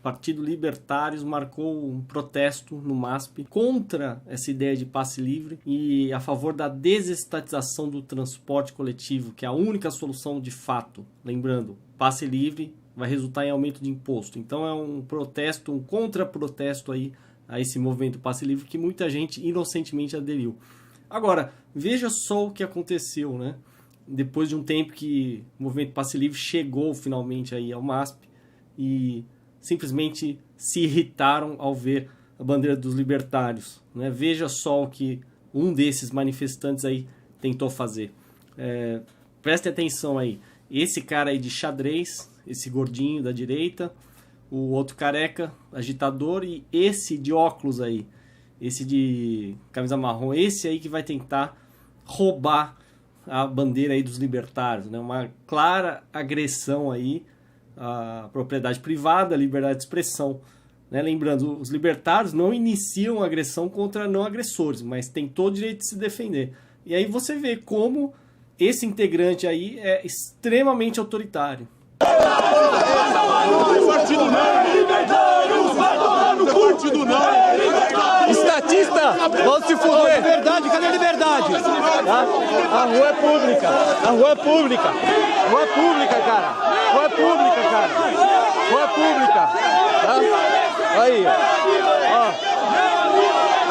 Partido Libertários marcou um protesto no MASP contra essa ideia de passe livre e a favor da desestatização do transporte coletivo, que é a única solução de fato. Lembrando, passe livre vai resultar em aumento de imposto. Então é um protesto, um contra-protesto aí a esse movimento passe livre que muita gente inocentemente aderiu. Agora, veja só o que aconteceu, né? Depois de um tempo que o movimento passe livre chegou finalmente aí ao MASP e simplesmente se irritaram ao ver a bandeira dos libertários, né? Veja só o que um desses manifestantes aí tentou fazer. Preste atenção aí. Esse cara aí de xadrez, esse gordinho da direita, o outro careca, agitador, e esse de óculos aí, esse de camisa marrom, esse aí que vai tentar roubar a bandeira aí dos libertários, né? Uma clara agressão aí à propriedade privada, à liberdade de expressão, né? Lembrando, os libertários não iniciam agressão contra não agressores, mas tem todo o direito de se defender. E aí você vê como esse integrante aí é extremamente autoritário. Partido não! Estatista! Vão se fuder! Liberdade, cadê a liberdade? Tá? A rua é pública! A rua é pública! Rua é pública, cara! Rua é pública, cara! Rua é pública! Tá? Aí, ó!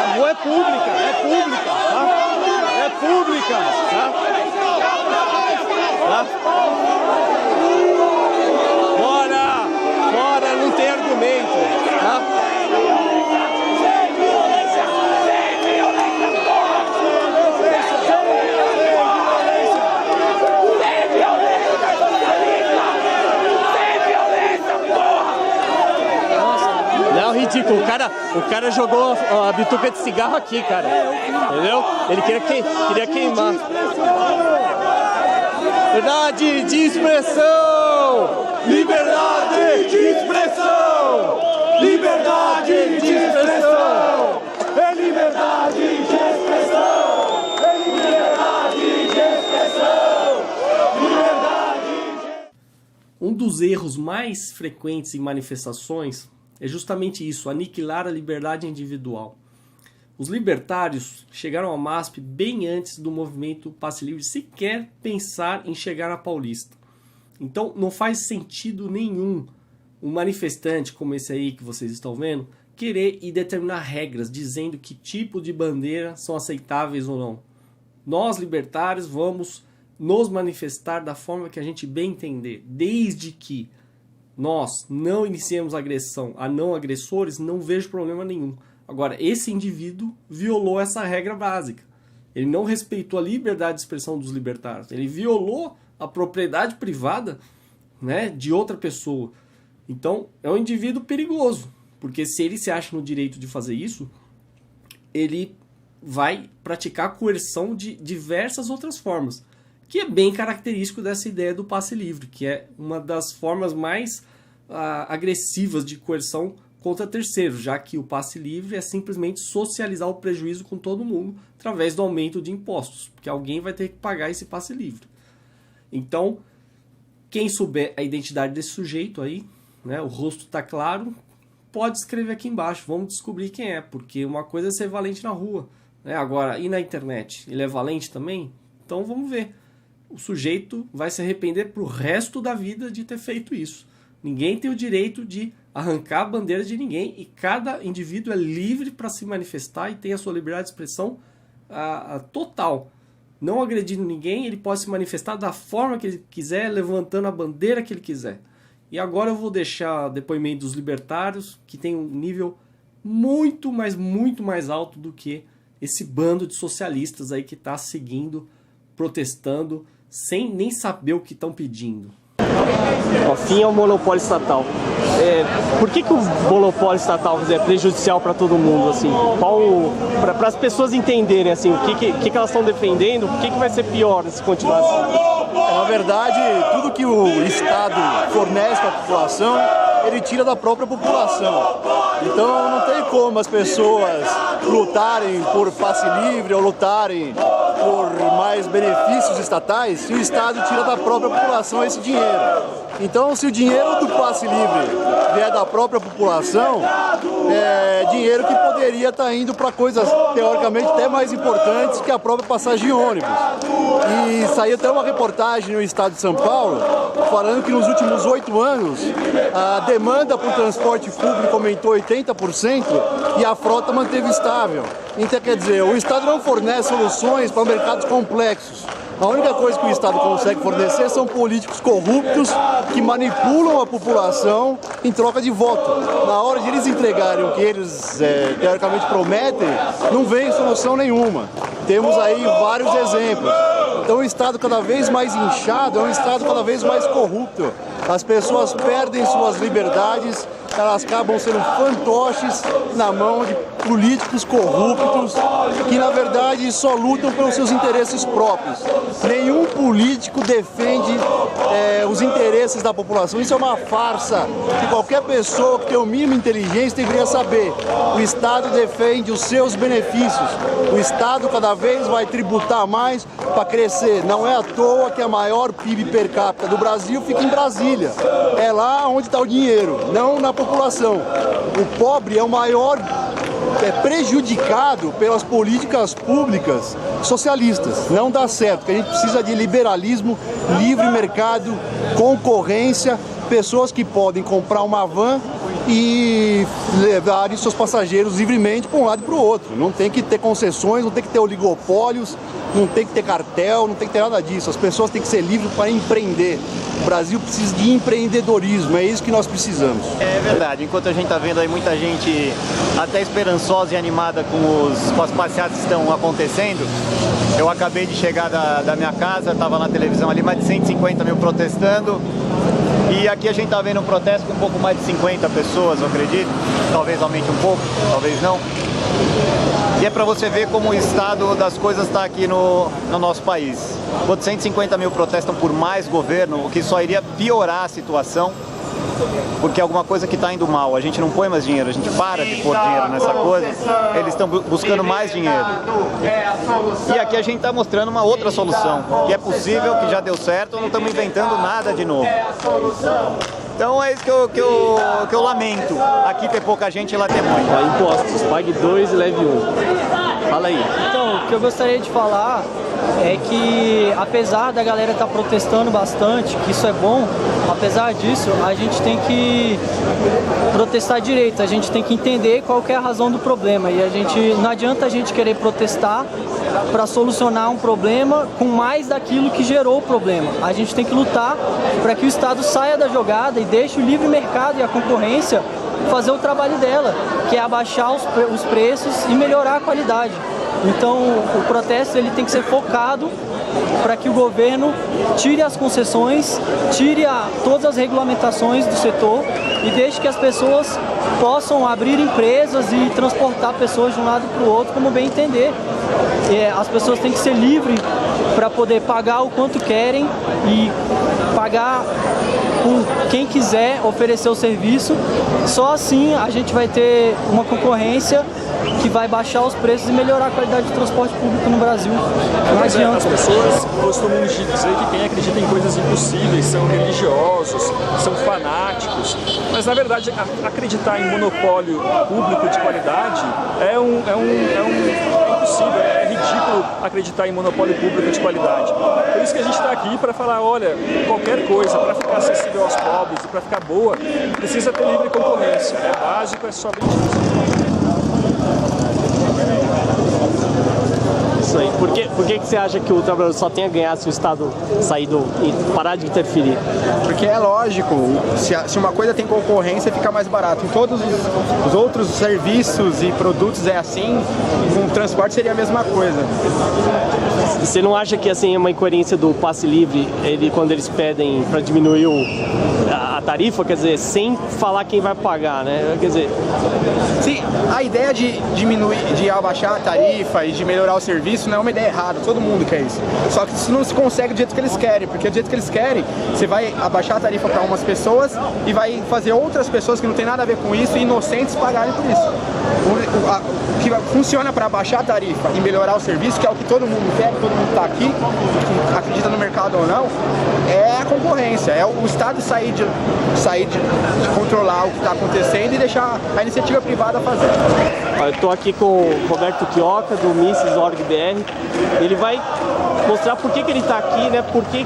A rua é pública! É pública! Tá? É pública! Tá? Tá? Fora, não tem argumento, tá? Não, ridículo, o cara jogou a bituca de cigarro aqui, cara, entendeu? Ele queria queimar. Liberdade de expressão! Liberdade de expressão! Liberdade de expressão! É liberdade de expressão! É liberdade de expressão! Liberdade de... Um dos erros mais frequentes em manifestações é justamente isso, aniquilar a liberdade individual. Os libertários chegaram ao MASP bem antes do movimento Passe Livre sequer pensar em chegar na Paulista. Então não faz sentido nenhum um manifestante como esse aí que vocês estão vendo querer e determinar regras dizendo que tipo de bandeira são aceitáveis ou não. Nós libertários vamos nos manifestar da forma que a gente bem entender, desde que nós não iniciemos agressão a não agressores, não vejo problema nenhum. Agora, esse indivíduo violou essa regra básica. Ele não respeitou a liberdade de expressão dos libertários. Ele violou a propriedade privada, né, de outra pessoa. Então, é um indivíduo perigoso. Porque se ele se acha no direito de fazer isso, ele vai praticar coerção de diversas outras formas. Que é bem característico dessa ideia do passe livre, que é uma das formas mais agressivas de coerção contra terceiros, já que o passe livre é simplesmente socializar o prejuízo com todo mundo através do aumento de impostos, porque alguém vai ter que pagar esse passe livre. Então, quem souber a identidade desse sujeito aí, né, o rosto está claro, pode escrever aqui embaixo, vamos descobrir quem é, porque uma coisa é ser valente na rua, né? Agora, e na internet? Ele é valente também? Então vamos ver. O sujeito vai se arrepender pro resto da vida de ter feito isso. Ninguém tem o direito de arrancar a bandeira de ninguém e cada indivíduo é livre para se manifestar e tem a sua liberdade de expressão total. Não agredindo ninguém, ele pode se manifestar da forma que ele quiser, levantando a bandeira que ele quiser. E agora eu vou deixar o depoimento dos libertários, que tem um nível muito, mas muito mais alto do que esse bando de socialistas aí que está seguindo, protestando, sem nem saber o que estão pedindo. O fim ao monopólio estatal. Por que o monopólio estatal é prejudicial para todo mundo? Assim? Para as pessoas entenderem assim, o que elas estão defendendo, o que vai ser pior se continuar assim? Na verdade, tudo que o Estado fornece para a população, ele tira da própria população. Então não tem como as pessoas lutarem por passe livre ou lutarem por mais benefícios estatais se o Estado tira da própria população esse dinheiro. Então, se o dinheiro do passe livre vier da própria população, é dinheiro que poderia estar indo para coisas teoricamente até mais importantes que a própria passagem de ônibus. E saiu até uma reportagem no estado de São Paulo falando que nos últimos 8 anos a demanda por transporte público aumentou 80% e a frota manteve estável. Então, quer dizer, o Estado não fornece soluções para mercados complexos. A única coisa que o Estado consegue fornecer são políticos corruptos que manipulam a população em troca de voto. Na hora de eles entregarem o que eles teoricamente prometem, não vem solução nenhuma. Temos aí vários exemplos. Então o Estado cada vez mais inchado é um Estado cada vez mais corrupto. As pessoas perdem suas liberdades, elas acabam sendo fantoches na mão de políticos corruptos que na verdade só lutam pelos seus interesses próprios. Nenhum político defende os interesses da população. Isso é uma farsa que qualquer pessoa que tem o mínimo de inteligência deveria saber. O Estado defende os seus benefícios. O Estado cada vez vai tributar mais para crescer. Não é à toa que a maior PIB per capita do Brasil fica em Brasília. É lá onde está o dinheiro, não na população. O pobre é o maior prejudicado pelas políticas públicas socialistas. Não dá certo, porque a gente precisa de liberalismo, livre mercado, concorrência, pessoas que podem comprar uma van e levarem seus passageiros livremente para um lado e para o outro. Não tem que ter concessões, não tem que ter oligopólios, não tem que ter cartel, não tem que ter nada disso. As pessoas têm que ser livres para empreender. O Brasil precisa de empreendedorismo, é isso que nós precisamos. É verdade, enquanto a gente está vendo aí muita gente até esperançosa e animada com as passeatas que estão acontecendo, eu acabei de chegar da minha casa, estava na televisão ali, mais de 150 mil protestando. E aqui a gente está vendo um protesto com um pouco mais de 50 pessoas, eu acredito. Talvez aumente um pouco, talvez não. E é para você ver como o estado das coisas está aqui no nosso país. Quando 150 mil protestam por mais governo, o que só iria piorar a situação, porque é alguma coisa que está indo mal. A gente não põe mais dinheiro, a gente para de pôr dinheiro nessa coisa. Eles estão buscando mais dinheiro. E aqui a gente está mostrando uma outra solução, que é possível, que já deu certo, não estamos inventando nada de novo. Então é isso que eu lamento. Aqui ter pouca gente e lá ter muito. Impostos, pague 2 e leve 1. Fala aí. Então, o que eu gostaria de falar é que, apesar da galera estar protestando bastante, que isso é bom, apesar disso, a gente tem que protestar direito, a gente tem que entender qual que é a razão do problema. E não adianta a gente querer protestar para solucionar um problema com mais daquilo que gerou o problema. A gente tem que lutar para que o Estado saia da jogada e deixe o livre mercado e a concorrência fazer o trabalho dela, que é abaixar os preços e melhorar a qualidade. Então o protesto ele tem que ser focado para que o governo tire as concessões, tire todas as regulamentações do setor e deixe que as pessoas possam abrir empresas e transportar pessoas de um lado para o outro como bem entender. As pessoas têm que ser livres para poder pagar o quanto querem e pagar por quem quiser oferecer o serviço. Só assim a gente vai ter uma concorrência que vai baixar os preços e melhorar a qualidade do transporte público no Brasil. Mas as pessoas costumam dizer que quem acredita em coisas impossíveis são religiosos, são fanáticos. Mas na verdade acreditar em monopólio público de qualidade é impossível, é ridículo acreditar em monopólio público de qualidade. Por isso que a gente está aqui para falar, olha, qualquer coisa para ficar acessível aos pobres e para ficar boa, precisa ter livre concorrência. É básico, é somente isso. Isso aí. Por que você acha que o trabalhador só tem a ganhar se o Estado sair e parar de interferir? Porque é lógico, se uma coisa tem concorrência, fica mais barato. Em todos os outros serviços e produtos é assim, com o transporte seria a mesma coisa. Você não acha que assim é uma incoerência do passe livre, quando eles pedem para diminuir a a tarifa, quer dizer, sem falar quem vai pagar, né? Quer dizer... Sim, a ideia de diminuir, de abaixar a tarifa e de melhorar o serviço não é uma ideia errada, todo mundo quer isso. Só que isso não se consegue do jeito que eles querem, porque do jeito que eles querem, você vai abaixar a tarifa para umas pessoas e vai fazer outras pessoas que não tem nada a ver com isso, inocentes, pagarem por isso. O que funciona para abaixar a tarifa e melhorar o serviço, que é o que todo mundo quer, que todo mundo está aqui, que acredita no mercado ou não, é a concorrência, é o Estado sair de controlar o que está acontecendo e deixar a iniciativa privada fazer. Eu estou aqui com o Roberto Quioca, do Mises.org.br. Ele vai mostrar por que ele está aqui, né? Por que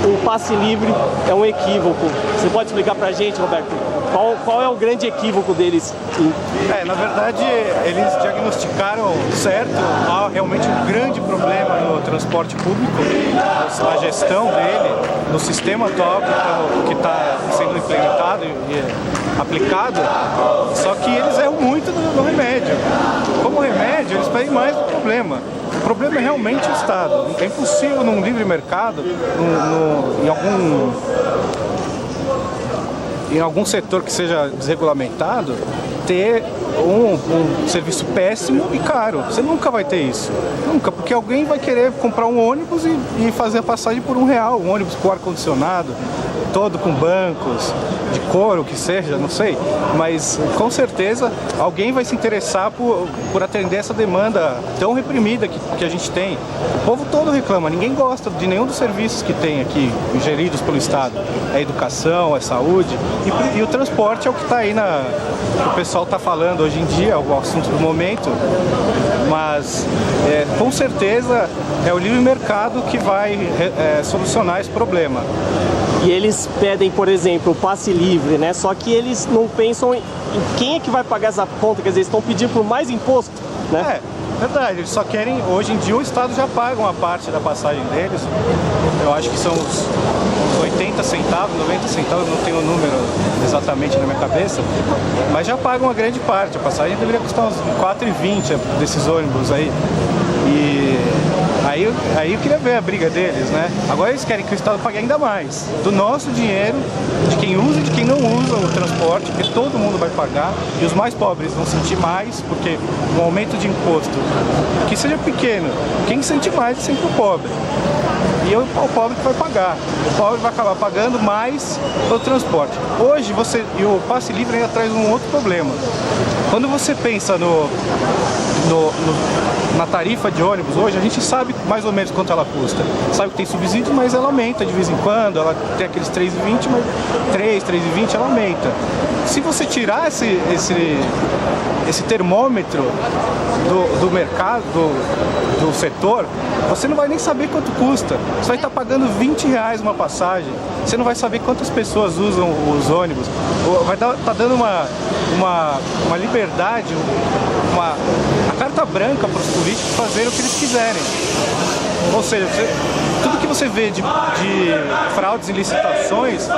o passe livre é um equívoco. Você pode explicar para a gente, Roberto, qual é o grande equívoco deles? Na verdade, eles diagnosticaram certo, há realmente um grande problema no transporte público, na gestão dele, no sistema atual que está sendo implementado e aplicado, só que eles erram muito no remédio. Como remédio, eles pedem mais do problema. O problema é realmente o Estado. É impossível num livre mercado, em algum setor que seja desregulamentado, ter um serviço péssimo e caro. Você nunca vai ter isso. Nunca, porque alguém vai querer comprar um ônibus e fazer a passagem por R$1. Um ônibus com ar-condicionado, todo com bancos, de couro, que seja, não sei. Mas com certeza alguém vai se interessar por atender essa demanda tão reprimida que a gente tem. O povo todo reclama, ninguém gosta de nenhum dos serviços que tem aqui, geridos pelo Estado. É educação, é saúde e o transporte é o que está aí que o pessoal está falando hoje em dia, é o assunto do momento. Mas com certeza é o livre mercado que vai solucionar esse problema. E eles pedem, por exemplo, o passe livre, né? Só que eles não pensam em quem é que vai pagar essa conta, quer dizer, eles estão pedindo por mais imposto, né? Verdade, eles só querem, hoje em dia o Estado já paga uma parte da passagem deles, eu acho que são uns 80 centavos, 90 centavos, não tenho o número exatamente na minha cabeça, mas já paga uma grande parte, a passagem deveria custar uns R$4,20 desses ônibus aí. E aí eu queria ver a briga deles, né? Agora eles querem que o Estado pague ainda mais do nosso dinheiro, de quem usa e de quem não usa o transporte, porque todo mundo vai pagar e os mais pobres vão sentir mais, porque um aumento de imposto, que seja pequeno, quem sente mais é sempre o pobre. E é o pobre que vai pagar. O pobre vai acabar pagando mais o transporte. Hoje e o passe livre ainda traz um outro problema. Quando você pensa na tarifa de ônibus hoje, a gente sabe mais ou menos quanto ela custa. Sabe que tem subsídio, mas ela aumenta de vez em quando, ela tem aqueles R$3,20, mas R$3,20 ela aumenta. Se você tirar esse termômetro do mercado, do setor, você não vai nem saber quanto custa. Você vai estar pagando R$20 uma passagem, você não vai saber quantas pessoas usam os ônibus. Vai estar dando uma liberdade, a carta branca para os políticos fazerem o que eles quiserem. Ou seja, tudo que você vê de fraudes e licitações,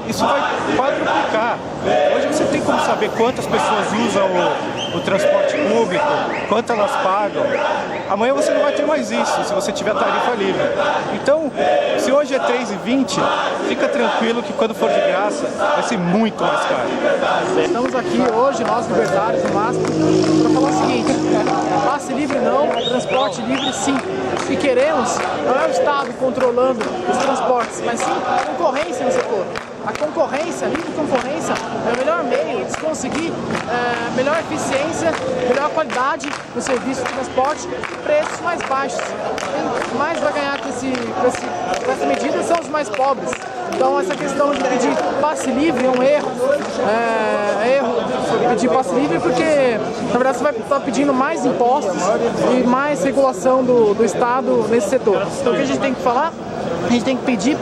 isso vai quadruplicar. Hoje você tem como saber quantas pessoas usam o transporte público, quanto elas pagam. Amanhã você não vai ter mais isso, se você tiver tarifa livre. Então, se hoje é R$3,20, fica tranquilo que quando for de graça, vai ser muito mais caro. Estamos aqui hoje, nós libertários do MASP, para falar o seguinte: passe livre não, transporte livre sim. O que queremos não é o Estado controlando os transportes, mas sim concorrência no setor. A concorrência, a livre concorrência, é o melhor meio de conseguir melhor eficiência, melhor qualidade no serviço de transporte e preços mais baixos. Quem mais vai ganhar com essa medida são os mais pobres. Então essa questão de pedir passe livre é um erro. Pedir passe livre porque, na verdade, você vai estar pedindo mais impostos e mais regulação do Estado nesse setor. Então o que a gente tem que falar? A gente tem que pedir,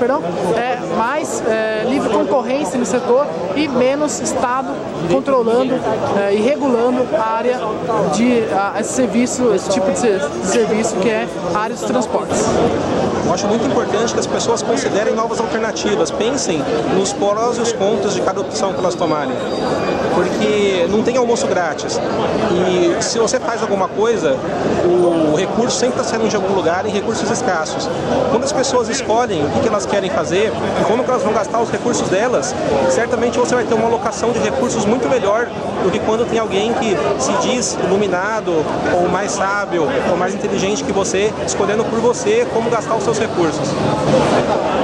mais livre concorrência no setor e menos Estado controlando e regulando a área de esse tipo de serviço que é a área dos transportes. Eu acho muito importante que as pessoas considerem novas alternativas, pensem nos prós e os contras de cada opção que elas tomarem. Porque não tem almoço grátis. E se você faz alguma coisa, o recurso sempre está saindo de algum lugar em recursos escassos. Quando as pessoas escolhem o que elas querem fazer e como que elas vão gastar os recursos delas, certamente você vai ter uma alocação de recursos muito melhor do que quando tem alguém que se diz iluminado, ou mais sábio, ou mais inteligente que você, escolhendo por você como gastar os seus recursos.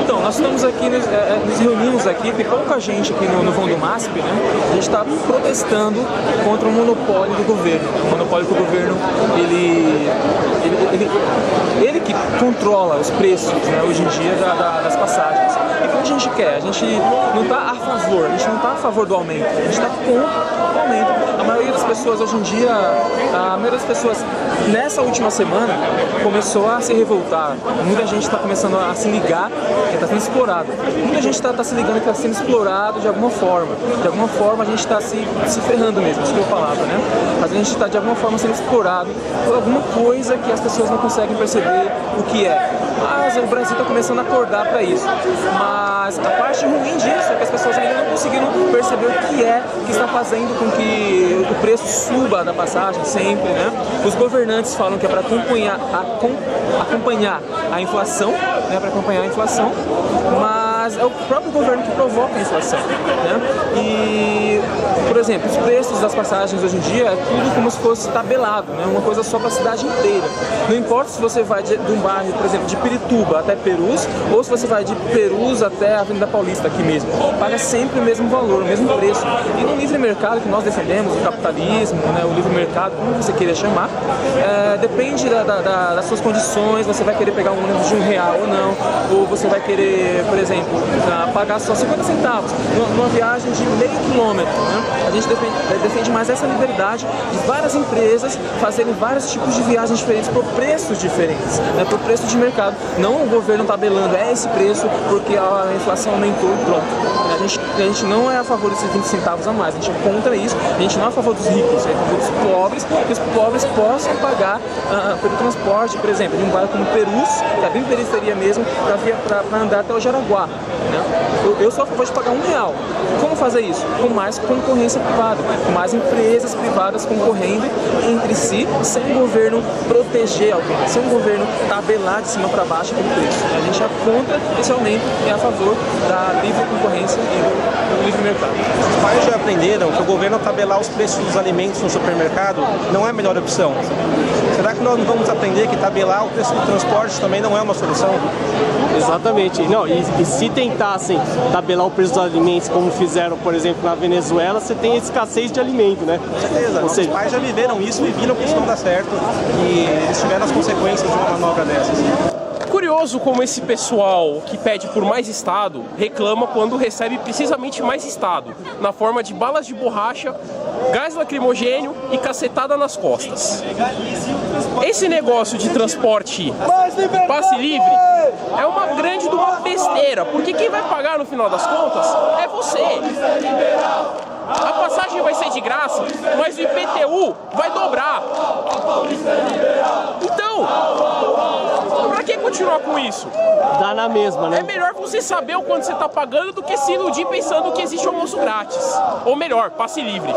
Então, nós estamos aqui, nos reunimos aqui, tem pouca gente aqui no vão do MASP, né? A gente está protestando contra o monopólio do governo. O monopólio que o governo, ele que controla os preços, né, hoje em dia das passagens. E o que a gente quer? A gente não está a favor, a gente não está a favor do aumento, a gente está contra o aumento. A maioria das pessoas hoje em dia, a maioria das pessoas nessa última semana começou a se revoltar. Muita gente está começando a se ligar que está sendo explorado. Muita gente está se ligando que está sendo explorado de alguma forma. De alguma forma a gente está se ferrando mesmo, isso que eu falava, né? A gente está de alguma forma sendo explorado por alguma coisa que as pessoas não conseguem perceber o que é. Mas o Brasil está começando a acordar para isso. Mas a parte ruim disso é que as pessoas ainda não conseguiram perceber o que é que está fazendo com que o preço suba da passagem sempre, né? Os governantes falam que é para acompanhar a inflação, né? Para acompanhar a inflação, mas é o próprio governo que provoca a inflação, né? E, por exemplo, os preços das passagens hoje em dia é tudo como se fosse tabelado, né? Uma coisa só para a cidade inteira. Não importa se você vai de um bairro, por exemplo, de Pirituba até Perus, ou se você vai de Perus até a Avenida Paulista aqui mesmo. Paga sempre o mesmo valor, o mesmo preço. E no livre mercado que nós defendemos, o capitalismo, né? O livre mercado, como você queira chamar, depende das suas condições. Você vai querer pegar um ônibus de R$1 ou não, ou você vai querer, por exemplo, pagar só 50 centavos numa viagem de meio quilômetro, né? A gente defende mais essa liberdade de várias empresas fazerem vários tipos de viagens diferentes por preços diferentes, né? Por preço de mercado. Não o governo tabelando esse preço porque a inflação aumentou e pronto. A gente não é a favor desses 20 centavos a mais, a gente é contra isso, a gente não é a favor dos ricos, é a favor dos pobres, que os pobres possam pagar pelo transporte, por exemplo, de um bairro como Perus, que é bem periferia mesmo, para andar até o Jaraguá, né? Eu sou a favor de pagar R$1. Como fazer isso? Com mais concorrência privada, com mais empresas privadas concorrendo entre si, sem o governo proteger alguém, sem o governo tabelar de cima para baixo aquele preço. A gente é contra esse aumento e é a favor da livre concorrência e do livre mercado. Os pais já aprenderam que o governo tabelar os preços dos alimentos no supermercado não é a melhor opção. Será que nós não vamos aprender que tabelar o preço do transporte também não é uma solução? Exatamente. Não, e se tentassem tabelar o preço dos alimentos, como fizeram, por exemplo, na Venezuela, você tem escassez de alimento, né? Com certeza. Os pais já viveram isso e viram que isso não dá certo e eles tiveram as consequências de uma manobra dessas. Curioso como esse pessoal que pede por mais Estado reclama quando recebe precisamente mais Estado, na forma de balas de borracha, gás lacrimogênio e cacetada nas costas. Esse negócio de transporte passe livre é uma grande de uma besteira, porque quem vai pagar no final das contas é você. A passagem vai ser de graça, mas o IPTU vai dobrar. Então, pra que continuar com isso? Dá na mesma, né? É melhor você saber o quanto você tá pagando do que se iludir pensando que existe almoço grátis. Ou melhor, passe livre.